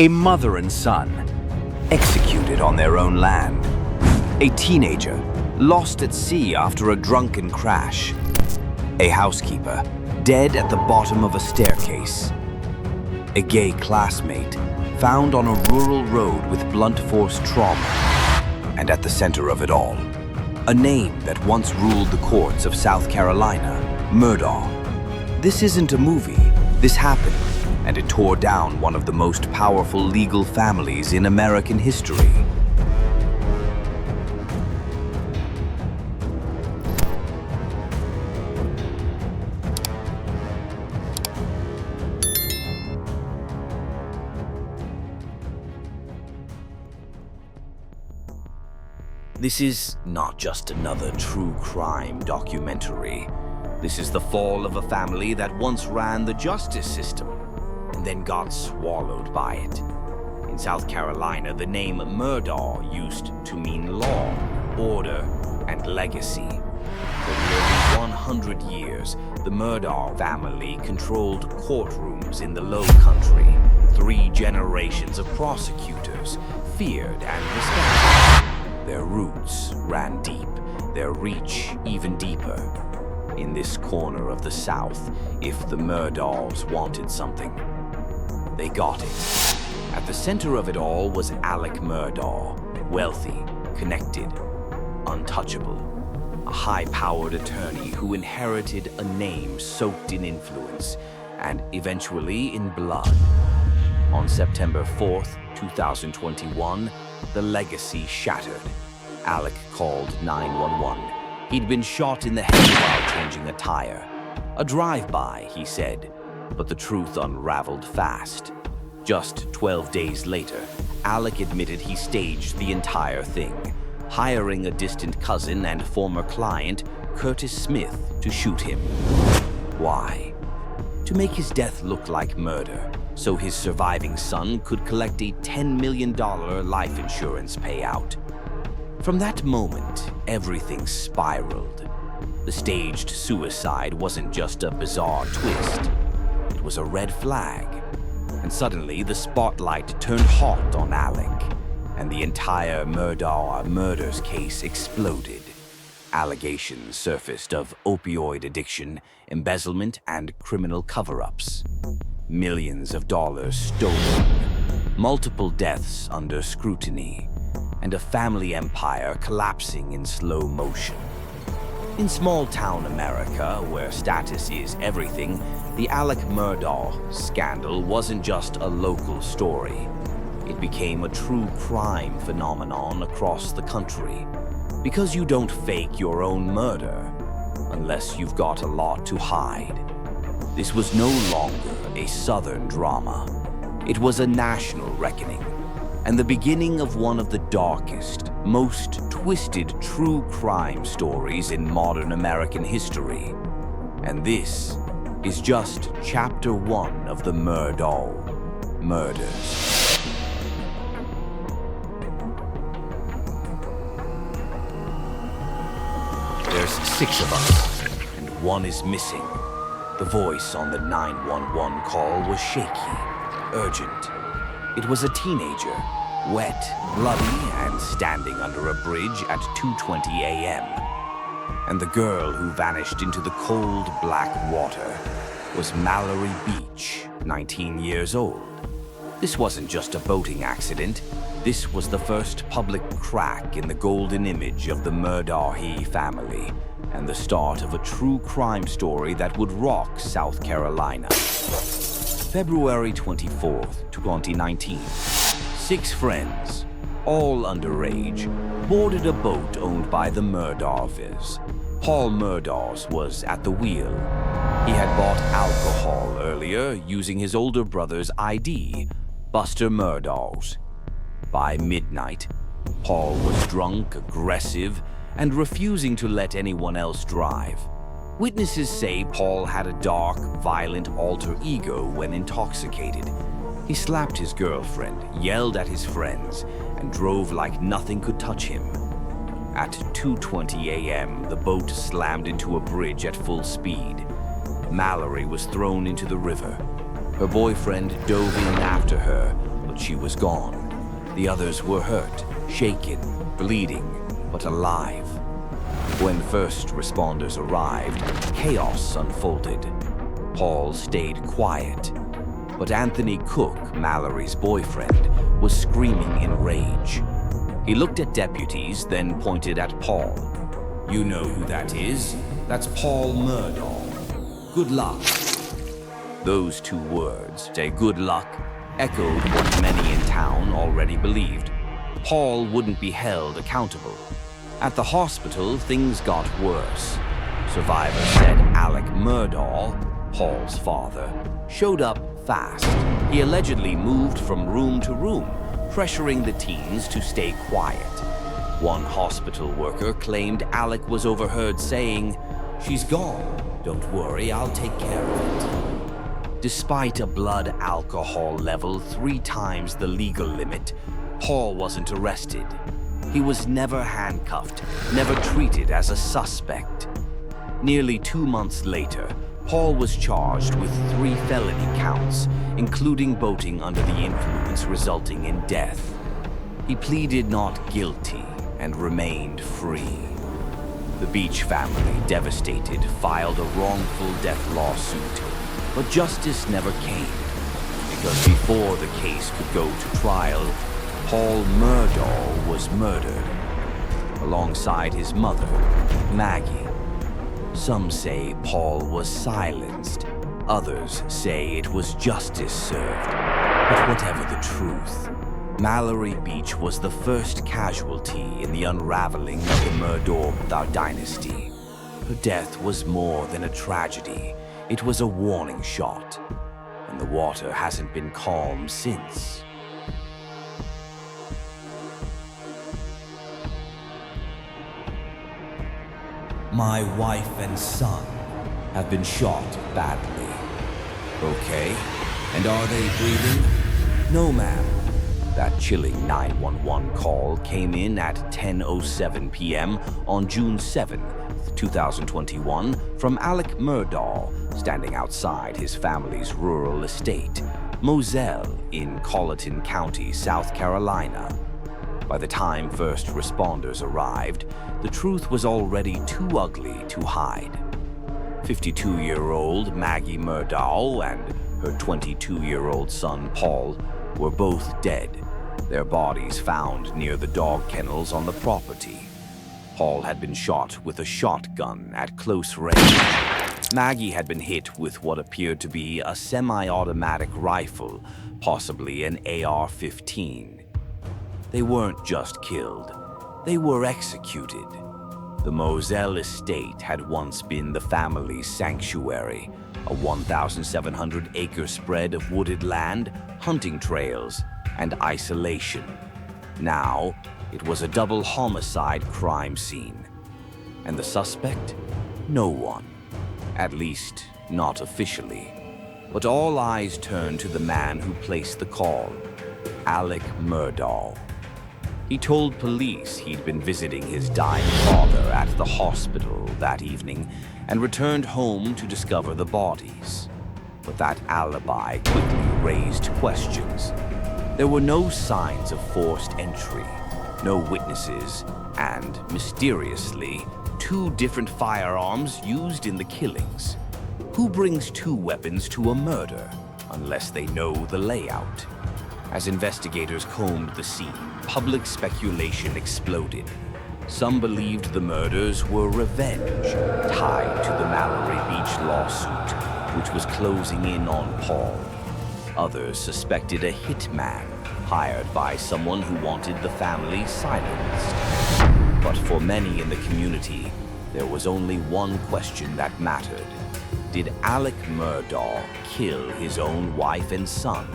A mother and son, executed on their own land. A teenager, lost at sea after a drunken crash. A housekeeper, dead at the bottom of a staircase. A gay classmate, found on a rural road with blunt force trauma. And at the center of it all, a name that once ruled the courts of South Carolina, Murdaugh. This isn't a movie, this happened, and it tore down one of the most powerful legal families in American history. This is not just another true crime documentary. This is the fall of a family that once ran the justice system and then got swallowed by it. In South Carolina, the name Murdaugh used to mean law, order, and legacy. For nearly 100 years, the Murdaugh family controlled courtrooms in the Low Country. 3 generations of prosecutors, feared and respected. Their roots ran deep, their reach even deeper. In this corner of the South, if the Murdaughs wanted something, they got it. At the center of it all was Alec Murdaugh, wealthy, connected, untouchable. A high-powered attorney who inherited a name soaked in influence and eventually in blood. On September 4th, 2021, the legacy shattered. Alec called 911. He'd been shot in the head while changing a tire. A drive-by, he said, but the truth unraveled fast. Just 12 days later, Alec admitted he staged the entire thing, hiring a distant cousin and former client, Curtis Smith, to shoot him. Why? To make his death look like murder, so his surviving son could collect a $10 million life insurance payout. From that moment, everything spiraled. The staged suicide wasn't just a bizarre twist. It was a red flag. And suddenly, the spotlight turned hot on Alec, and the entire Murdaugh murders case exploded. Allegations surfaced of opioid addiction, embezzlement, and criminal cover-ups. Millions of dollars stolen, multiple deaths under scrutiny, and a family empire collapsing in slow motion. In small-town America, where status is everything, the Alec Murdaugh scandal wasn't just a local story. It became a true crime phenomenon across the country. Because you don't fake your own murder, unless you've got a lot to hide. This was no longer a Southern drama. It was a national reckoning, and the beginning of one of the darkest, most twisted true crime stories in modern American history. And this is just chapter 1 of the Murdaugh murders. There's 6 of us, and 1 is missing. The voice on the 911 call was shaky, urgent. It was a teenager, wet, bloody, and standing under a bridge at 2:20 a.m. And the girl who vanished into the cold, black water was Mallory Beach, 19 years old. This wasn't just a boating accident. This was the first public crack in the golden image of the Murdaugh family, and the start of a true crime story that would rock South Carolina. February 24th, 2019. 6 friends, all underage, boarded a boat owned by the Murdaughs. Paul Murdaugh was at the wheel. He had bought alcohol earlier using his older brother's ID, Buster Murdaugh's. By midnight, Paul was drunk, aggressive, and refusing to let anyone else drive. Witnesses say Paul had a dark, violent alter ego when intoxicated. He slapped his girlfriend, yelled at his friends, and drove like nothing could touch him. At 2:20 a.m., the boat slammed into a bridge at full speed. Mallory was thrown into the river. Her boyfriend dove in after her, but she was gone. The others were hurt, shaken, bleeding, but alive. When first responders arrived, chaos unfolded. Paul stayed quiet, but Anthony Cook, Mallory's boyfriend, was screaming in rage. He looked at deputies, then pointed at Paul. "You know who that is? That's Paul Murdaugh. Good luck." Those two words, say good luck, echoed what many in town already believed. Paul wouldn't be held accountable. At the hospital, things got worse. Survivors said Alec Murdaugh, Paul's father, showed up fast. He allegedly moved from room to room, pressuring the teens to stay quiet. One hospital worker claimed Alec was overheard saying, "She's gone. Don't worry, I'll take care of it." Despite a blood alcohol level 3 times the legal limit, Paul wasn't arrested. He was never handcuffed, never treated as a suspect. Nearly 2 months later, Paul was charged with 3 felony counts, including boating under the influence resulting in death. He pleaded not guilty and remained free. The Beach family, devastated, filed a wrongful death lawsuit, but justice never came, because before the case could go to trial, Paul Murdaugh was murdered, alongside his mother, Maggie. Some say Paul was silenced, others say it was justice served. But whatever the truth, Mallory Beach was the first casualty in the unraveling of the Murdaugh dynasty. Her death was more than a tragedy, it was a warning shot, and the water hasn't been calm since. My wife and son have been shot badly. Okay, and are they breathing? No, ma'am. That chilling 911 call came in at 10:07 p.m. on June 7, 2021, from Alec Murdaugh, standing outside his family's rural estate, Moselle, in Colleton County, South Carolina. By the time first responders arrived, the truth was already too ugly to hide. 52-year-old Maggie Murdaugh and her 22-year-old son Paul were both dead, their bodies found near the dog kennels on the property. Paul had been shot with a shotgun at close range. Maggie had been hit with what appeared to be a semi-automatic rifle, possibly an AR-15. They weren't just killed, they were executed. The Moselle estate had once been the family's sanctuary, a 1,700-acre spread of wooded land, hunting trails, and isolation. Now, it was a double homicide crime scene. And the suspect? No one. At least, not officially. But all eyes turned to the man who placed the call, Alec Murdaugh. He told police he'd been visiting his dying father at the hospital that evening and returned home to discover the bodies. But that alibi quickly raised questions. There were no signs of forced entry, no witnesses, and, mysteriously, 2 different firearms used in the killings. Who brings 2 weapons to a murder, unless they know the layout? As investigators combed the scene, public speculation exploded. Some believed the murders were revenge, tied to the Mallory Beach lawsuit, which was closing in on Paul. Others suspected a hitman, hired by someone who wanted the family silenced. But for many in the community, there was only one question that mattered. Did Alec Murdaugh kill his own wife and son?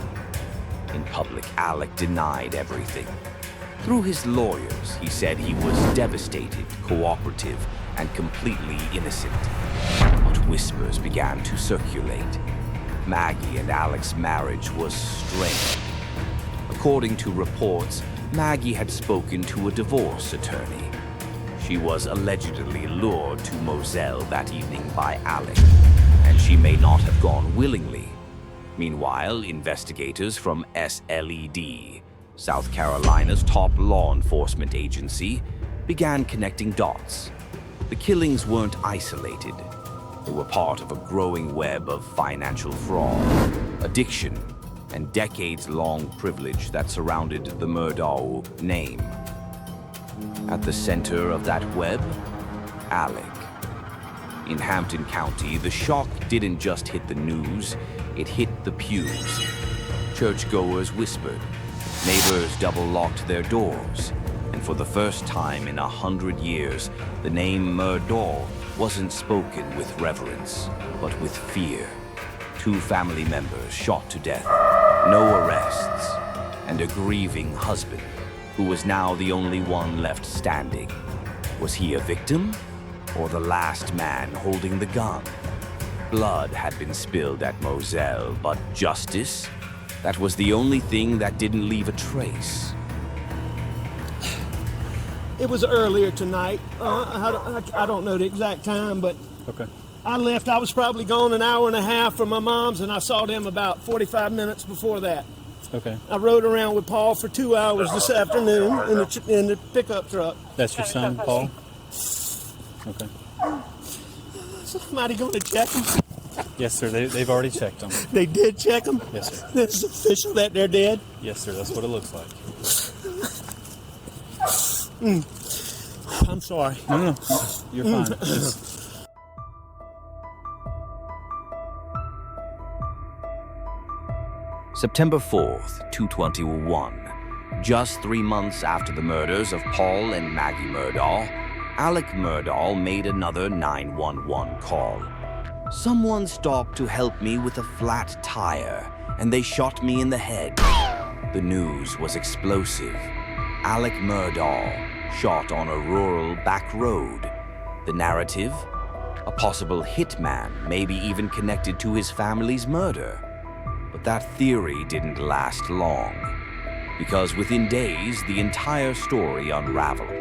In public, Alec denied everything. Through his lawyers, he said he was devastated, cooperative, and completely innocent. But whispers began to circulate. Maggie and Alec's marriage was strained. According to reports, Maggie had spoken to a divorce attorney. She was allegedly lured to Moselle that evening by Alec, and she may not have gone willingly. Meanwhile, investigators from SLED, South Carolina's top law enforcement agency, began connecting dots. The killings weren't isolated. They were part of a growing web of financial fraud, addiction, and decades-long privilege that surrounded the Murdaugh name. At the center of that web, Alec. In Hampton County, the shock didn't just hit the news, it hit the pews. Churchgoers whispered, neighbors double-locked their doors, and for the first time in 100 years, the name Murdaugh wasn't spoken with reverence, but with fear. 2 family members shot to death, no arrests, and a grieving husband, who was now the only one left standing. Was he a victim, or the last man holding the gun? Blood had been spilled at Moselle, but justice? That was the only thing that didn't leave a trace. It was earlier tonight. I don't know the exact time, but Okay. I left. I was probably gone an hour and a half from my mom's, and I saw them about 45 minutes before that. Okay. I rode around with Paul for 2 hours this afternoon in the pickup truck. That's your son, Paul? Okay. Somebody going to check them? Yes, sir. They've already checked them. They did check them? Yes, sir. This is official that they're dead? Yes, sir. That's what it looks like. I'm sorry. No. You're fine. September 4th, 2021. Just 3 months after the murders of Paul and Maggie Murdaugh, Alec Murdaugh made another 911 call. Someone stopped to help me with a flat tire, and they shot me in the head. The news was explosive. Alec Murdaugh shot on a rural back road. The narrative? A possible hitman, maybe even connected to his family's murder. But that theory didn't last long, because within days, the entire story unraveled.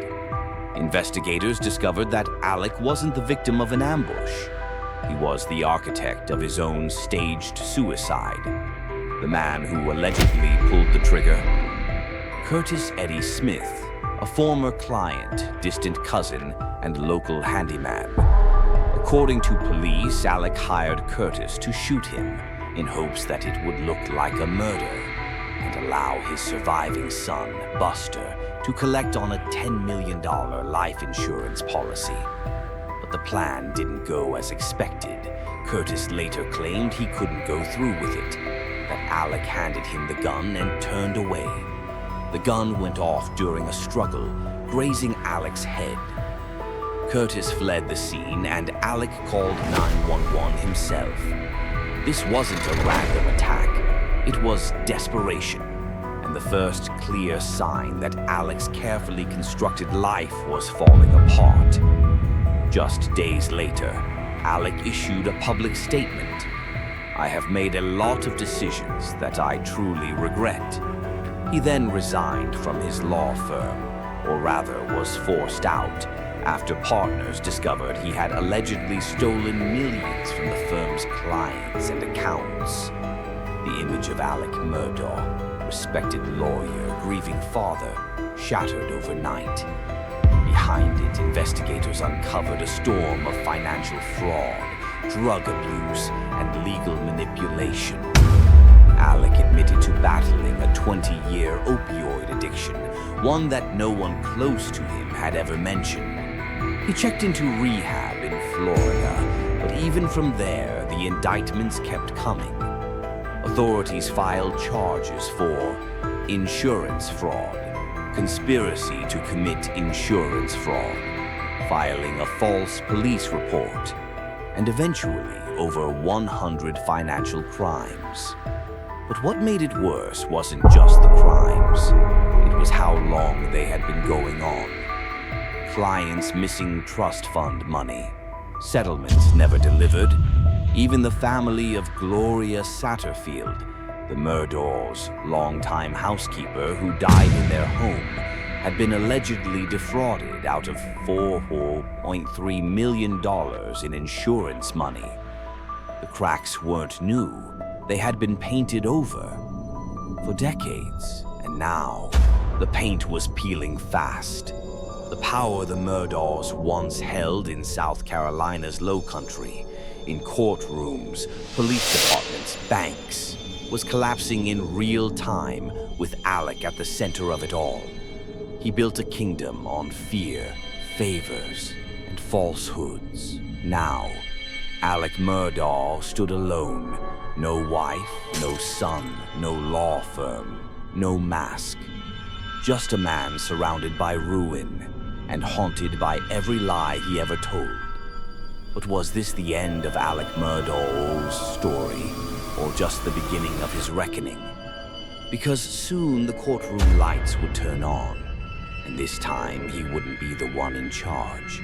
Investigators discovered that Alec wasn't the victim of an ambush. He was the architect of his own staged suicide. The man who allegedly pulled the trigger? Curtis Eddie Smith, a former client, distant cousin, and local handyman. According to police, Alec hired Curtis to shoot him in hopes that it would look like a murder and allow his surviving son, Buster, to collect on a $10 million life insurance policy. But the plan didn't go as expected. Curtis later claimed he couldn't go through with it, that Alec handed him the gun and turned away. The gun went off during a struggle, grazing Alec's head. Curtis fled the scene and Alec called 911 himself. This wasn't a random attack. It was desperation, and the first clear sign that Alec's carefully constructed life was falling apart. Just days later, Alec issued a public statement. "I have made a lot of decisions that I truly regret." He then resigned from his law firm, or rather was forced out, after partners discovered he had allegedly stolen millions from the firm's clients and accounts. The image of Alec Murdaugh, respected lawyer, grieving father, shattered overnight. Behind it, investigators uncovered a storm of financial fraud, drug abuse, and legal manipulation. Alec admitted to battling a 20-year opioid addiction, one that no one close to him had ever mentioned. He checked into rehab in Florida, but even from there, the indictments kept coming. Authorities filed charges for insurance fraud, conspiracy to commit insurance fraud, filing a false police report, and eventually over 100 financial crimes. But what made it worse wasn't just the crimes. It was how long they had been going on. Clients missing trust fund money, settlements never delivered. Even the family of Gloria Satterfield, the Murdaugh's longtime housekeeper who died in their home, had been allegedly defrauded out of $4.3 million in insurance money. The cracks weren't new. They had been painted over for decades, and now the paint was peeling fast. The power the Murdaughs once held in South Carolina's Lowcountry, in courtrooms, police departments, banks, was collapsing in real time with Alec at the center of it all. He built a kingdom on fear, favors, and falsehoods. Now, Alec Murdaugh stood alone. No wife, no son, no law firm, no mask. Just a man surrounded by ruin and haunted by every lie he ever told. But was this the end of Alec Murdaugh's story, or just the beginning of his reckoning? Because soon the courtroom lights would turn on, and this time he wouldn't be the one in charge.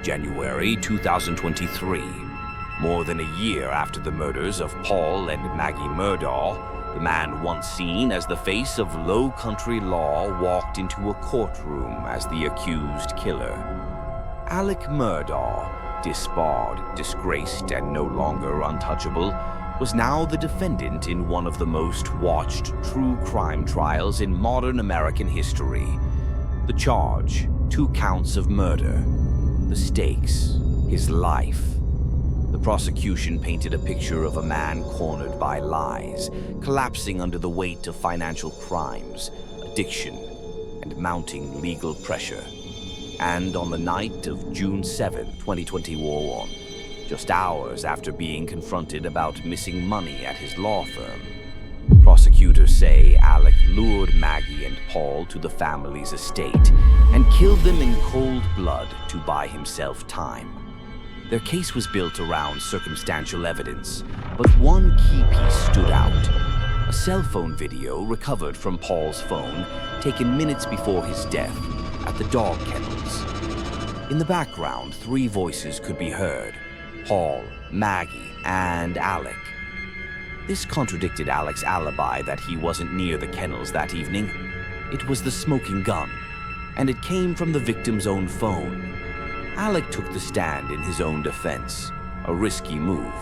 January 2023. More than a year after the murders of Paul and Maggie Murdaugh, the man once seen as the face of low-country law walked into a courtroom as the accused killer. Alec Murdaugh, disbarred, disgraced, and no longer untouchable, was now the defendant in one of the most watched true crime trials in modern American history. The charge, 2 counts of murder. The stakes, his life. The prosecution painted a picture of a man cornered by lies, collapsing under the weight of financial crimes, addiction, and mounting legal pressure. And on the night of June 7, 2021, just hours after being confronted about missing money at his law firm, prosecutors say Alec lured Maggie and Paul to the family's estate and killed them in cold blood to buy himself time. Their case was built around circumstantial evidence, but one key piece stood out. A cell phone video recovered from Paul's phone, taken minutes before his death, at the dog kennels. In the background, 3 voices could be heard: Paul, Maggie, and Alec. This contradicted Alec's alibi that he wasn't near the kennels that evening. It was the smoking gun, and it came from the victim's own phone. Alec took the stand in his own defense, a risky move.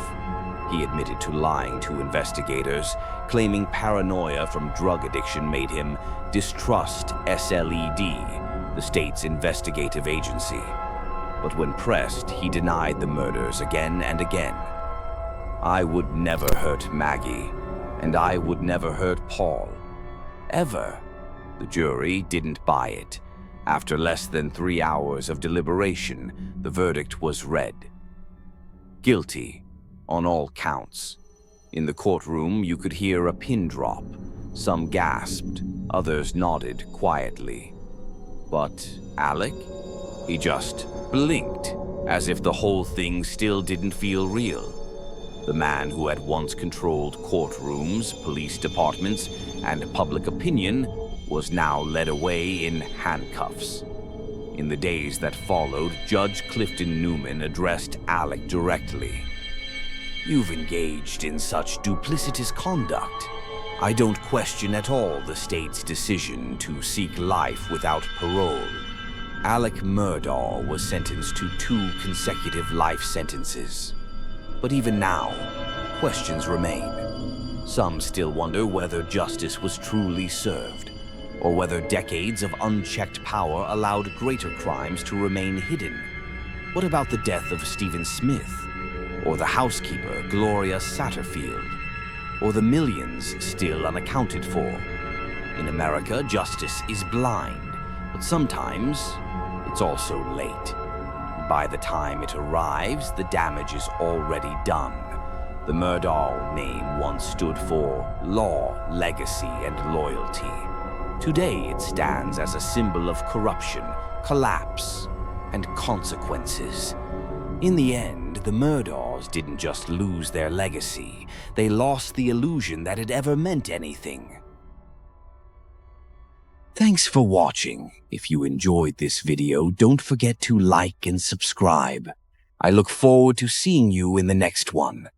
He admitted to lying to investigators, claiming paranoia from drug addiction made him distrust SLED, the state's investigative agency. But when pressed, he denied the murders again and again. I would never hurt Maggie, and I would never hurt Paul. Ever. The jury didn't buy it. After less than 3 hours of deliberation, the verdict was read. Guilty on all counts. In the courtroom, you could hear a pin drop. Some gasped, others nodded quietly. But Alec? He just blinked, as if the whole thing still didn't feel real. The man who had once controlled courtrooms, police departments, and public opinion was now led away in handcuffs. In the days that followed, Judge Clifton Newman addressed Alec directly. You've engaged in such duplicitous conduct. I don't question at all the state's decision to seek life without parole. Alec Murdaugh was sentenced to 2 consecutive life sentences. But even now, questions remain. Some still wonder whether justice was truly served, or whether decades of unchecked power allowed greater crimes to remain hidden. What about the death of Stephen Smith, or the housekeeper Gloria Satterfield, or the millions still unaccounted for? In America, justice is blind, but sometimes it's also late. By the time it arrives, the damage is already done. The Murdaugh name once stood for law, legacy, and loyalty. Today it stands as a symbol of corruption, collapse, and consequences. In the end, the Murdaughs didn't just lose their legacy, they lost the illusion that it ever meant anything. Thanks for watching. If you enjoyed this video, don't forget to like and subscribe. I look forward to seeing you in the next one.